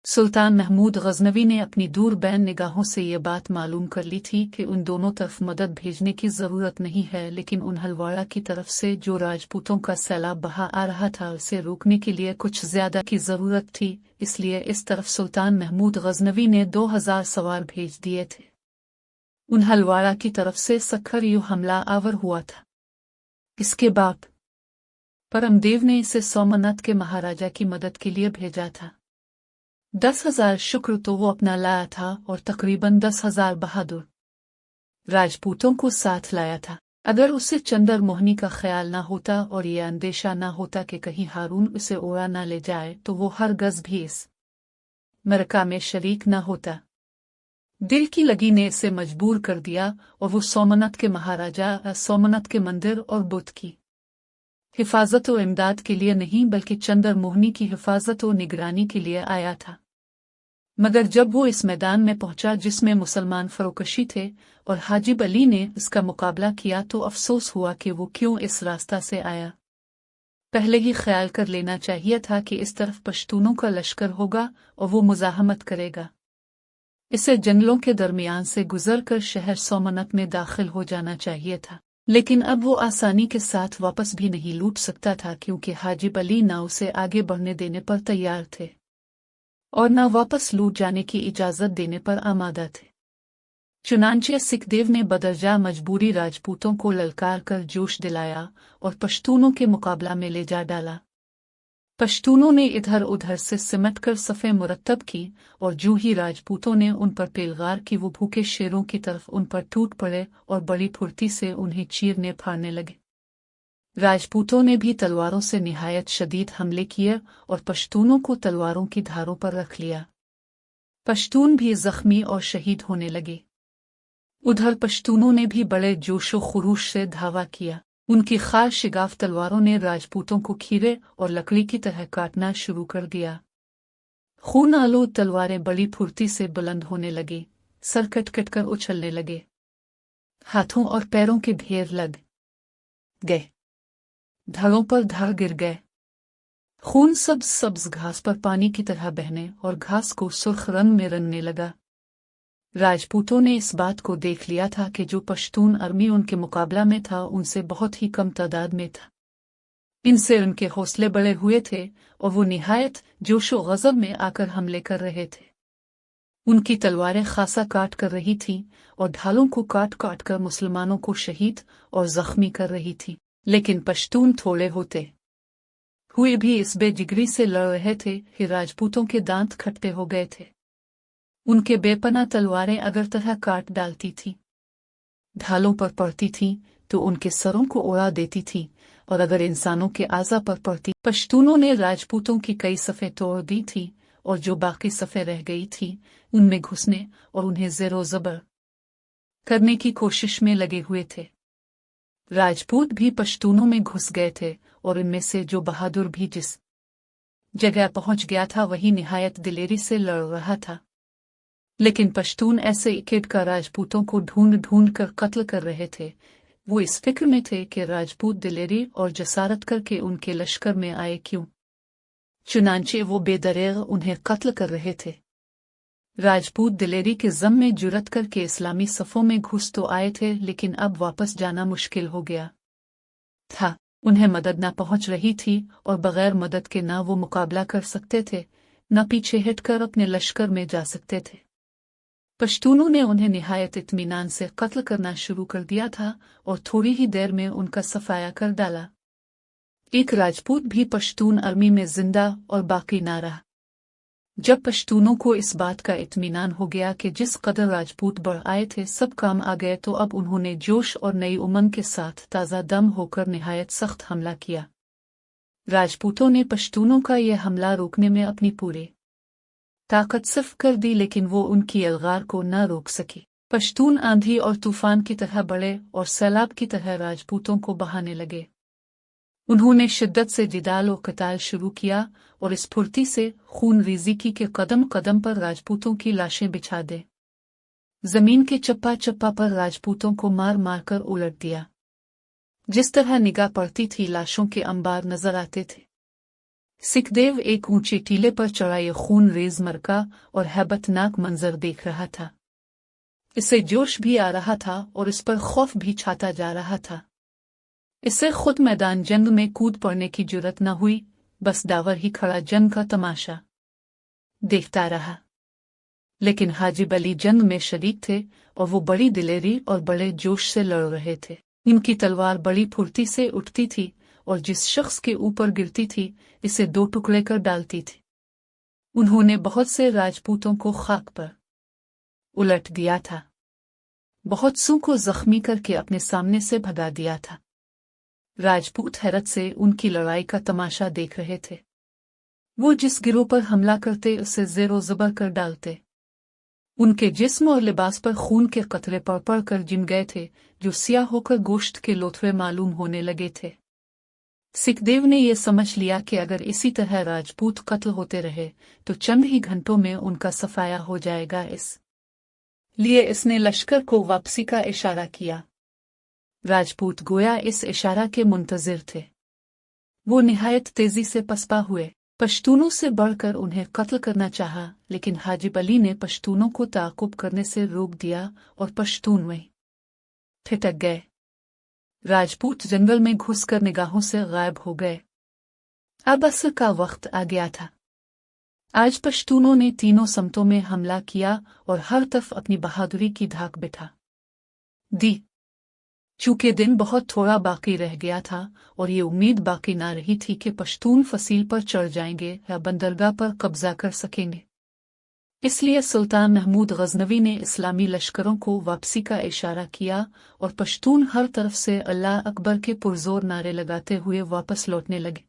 सुल्तान महमूद गजनवी ने अपनी दूरबीन निगाहों से ये बात मालूम कर ली थी कि उन दोनों तरफ मदद भेजने की जरूरत नहीं है, लेकिन उन हलवाड़ा की तरफ से जो राजपूतों का सैलाब बहा आ रहा था उसे रोकने के लिए कुछ ज्यादा की जरूरत थी। इसलिए इस तरफ सुल्तान महमूद गजनवी ने 2000 सवार भेज दिए थे। उन हलवाड़ा की तरफ से सखर यू हमला आवर हुआ था। इसके बाद परमदेव ने इसे सोमनाथ के महाराजा की मदद के लिए भेजा था। 10,000 शुक्र तो वो अपना लाया था और तकरीबन 10,000 बहादुर राजपूतों को साथ लाया था। अगर उसे चंदर मोहनी का ख्याल ना होता और ये अंदेशा ना होता कि कहीं हारून उसे उड़ा ना ले जाए तो वो हरगज़ भी इस मरका में शरीक ना होता। दिल की लगी ने इसे मजबूर कर दिया और वो सोमनाथ के महाराजा सोमनाथ के मंदिर और बुत की हिफाजत और इमदाद के लिए नहीं बल्कि चंदर मोहनी की हिफाजत और निगरानी के लिए आया था। मगर जब वो इस मैदान में पहुंचा जिसमें मुसलमान फरोकशी थे और हाजिब अली ने इसका मुकाबला किया तो अफसोस हुआ कि वो क्यों इस रास्ता से आया। पहले ही ख्याल कर लेना चाहिए था कि इस तरफ पश्तूनों का लश्कर होगा और वो मुजाहमत करेगा। इसे जंगलों के दरमियान से गुजर कर शहर सोमनाथ में दाखिल हो जाना चाहिए था, लेकिन अब वो आसानी के साथ वापस भी नहीं लूट सकता था क्योंकि हाजिब अली ना उसे आगे बढ़ने देने पर तैयार थे और न वापस लूट जाने की इजाजत देने पर आमादा थे। चुनांचे सिखदेव ने बदरजा मजबूरी राजपूतों को ललकार कर जोश दिलाया और पश्तूनों के मुकाबला में ले जा डाला। पश्तूनों ने इधर उधर से सिमट कर सफ़े मुरत्तब की और जो ही राजपूतों ने उन पर पेलगार की वो भूखे शेरों की तरफ उन पर टूट पड़े और बड़ी फुर्ती से उन्हें चीरने फाड़ने लगे। राजपूतों ने भी तलवारों से निहायत शदीद हमले किए और पश्तूनों को तलवारों की धारों पर रख लिया। पश्तून भी जख्मी और शहीद होने लगे। उधर पश्तूनों ने भी बड़े जोशो खरूश से धावा किया। उनकी खार शिगाफ तलवारों ने राजपूतों को खीरे और लकड़ी की तरह काटना शुरू कर दिया। खून आलूद तलवारें बड़ी फुर्ती से बुलंद होने लगी, सर कट कट कर उछलने लगे, हाथों और पैरों के ढेर लग गए, धड़ों पर धड़ गिर गए। खून सब्ज सब्ज घास पर पानी की तरह बहने और घास को सुर्ख रंग में रंगने लगा। राजपूतों ने इस बात को देख लिया था कि जो पश्तून आर्मी उनके मुकाबला में था उनसे बहुत ही कम तादाद में था। इनसे उनके हौसले बड़े हुए थे और वो निहायत जोशो गज़ब में आकर हमले कर रहे थे। उनकी तलवारें खासा काट कर रही थीं और ढालों को काट काट कर मुसलमानों को शहीद और जख्मी कर रही थी, लेकिन पश्तून थोड़े होते हुए भी इस बेजिगरी से लड़ रहे थे कि राजपूतों के दांत खट्टे हो गए थे। उनके बेपना तलवारें अगर तरह काट डालती थीं, ढालों पर पड़ती थीं तो उनके सरों को उड़ा देती थीं और अगर इंसानों के आज़ा पर पड़ती। पश्तूनों ने राजपूतों की कई सफ़े तोड़ दी थीं और जो बाकी सफ़े रह गई थीं उनमें घुसने और उन्हें ज़ेरो ज़बर करने की कोशिश में लगे हुए थे। राजपूत भी पश्तूनों में घुस गए थे और इनमें से जो बहादुर भी जिस जगह पहुंच गया था वही निहायत दिलेरी से लड़ रहा था। लेकिन पश्तून ऐसे इकट्ठा कर राजपूतों को ढूंढ ढूंढ कर कत्ल कर रहे थे। वो इस फिक्र में थे कि राजपूत दिलेरी और जसारत करके उनके लश्कर में आए क्यों। चुनांचे वो बेदरेग उन्हें कत्ल कर रहे थे। राजपूत दिलेरी के ज़म में जुरत करके इस्लामी सफ़ों में घुस तो आए थे, लेकिन अब वापस जाना मुश्किल हो गया था। उन्हें मदद न पहुंच रही थी और बगैर मदद के न वो मुकाबला कर सकते थे, न पीछे हटकर अपने लश्कर में जा सकते थे। पश्तूनों ने उन्हें निहायत इत्मीनान से कत्ल करना शुरू कर दिया था और थोड़ी ही देर में उनका सफाया कर डाला। एक राजपूत भी पश्तून आर्मी में जिंदा और बाकी ना रहा। जब पश्तूनों को इस बात का इत्मीनान हो गया कि जिस कदर राजपूत बढ़ आए थे सब काम आ गए, तो अब उन्होंने जोश और नई उमंग के साथ ताज़ा दम होकर निहायत सख्त हमला किया। राजपूतों ने पश्तूनों का यह हमला रोकने में अपनी पूरी ताकत सिर्फ कर दी, लेकिन वो उनकी अलगार को न रोक सकी। पश्तून आंधी और तूफान की तरह बढ़े और सैलाब की तरह राजपूतों को बहाने लगे। उन्होंने शिद्दत से जिदाल और कताल शुरू किया और इस फुर्ती से खून रेज़ी की के कदम कदम पर राजपूतों की लाशें बिछा दे। जमीन के चप्पा चप्पा पर राजपूतों को मार मार कर उलट दिया। जिस तरह निगाह पड़ती थी लाशों के अंबार नजर आते थे। सिखदेव एक ऊंचे टीले पर चढ़ा ये खून रेज मरका और हैबतनाक मंजर देख रहा था। इसे जोश भी आ रहा था और इस पर खौफ भी छाता जा रहा था। इससे खुद मैदान जंग में कूद पड़ने की जुर्रत न हुई, बस डावर ही खड़ा जंग का तमाशा देखता रहा। लेकिन हाजिब अली जंग में शरीक थे और वो बड़ी दिलेरी और बड़े जोश से लड़ रहे थे। इनकी तलवार बड़ी फुर्ती से उठती थी और जिस शख्स के ऊपर गिरती थी इसे दो टुकड़े कर डालती थी। उन्होंने बहुत से राजपूतों को खाक पर उलट दिया था, बहुत सू को जख्मी करके अपने सामने से भगा दिया था। राजपूत हैरत से उनकी लड़ाई का तमाशा देख रहे थे। वो जिस गिरोह पर हमला करते उसे ज़ेरो ज़बर कर डालते। उनके जिस्म और लिबास पर खून के कतरे पड़ पड़ कर जिम गए थे, जो सियाह होकर गोश्त के लोथवे मालूम होने लगे थे। सिखदेव ने यह समझ लिया कि अगर इसी तरह राजपूत कत्ल होते रहे तो चंद ही घंटों में उनका सफाया हो जाएगा। इस लिए इसने लश्कर को वापसी का इशारा किया। राजपूत गोया इस इशारा के मुंतजिर थे। वो निहायत तेजी से पसपा हुए। पश्तूनों से बढ़कर उन्हें कत्ल करना चाहा, लेकिन हाजिब अली ने पश्तूनों को ताक़ुब करने से रोक दिया और पश्तून वहीं ठिठक गए। राजपूत जंगल में घुसकर निगाहों से गायब हो गए। अब असर का वक्त आ गया था। आज पश्तूनों ने तीनों समतों में हमला किया और हर तरफ अपनी बहादुरी की धाक बिठा दी। चूंकि दिन बहुत थोड़ा बाकी रह गया था और ये उम्मीद बाकी ना रही थी कि पश्तून फसील पर चढ़ जाएंगे या बंदरगाह पर कब्जा कर सकेंगे, इसलिए सुल्तान महमूद गजनवी ने इस्लामी लश्करों को वापसी का इशारा किया और पश्तून हर तरफ से अल्लाह अकबर के पुरजोर नारे लगाते हुए वापस लौटने लगे।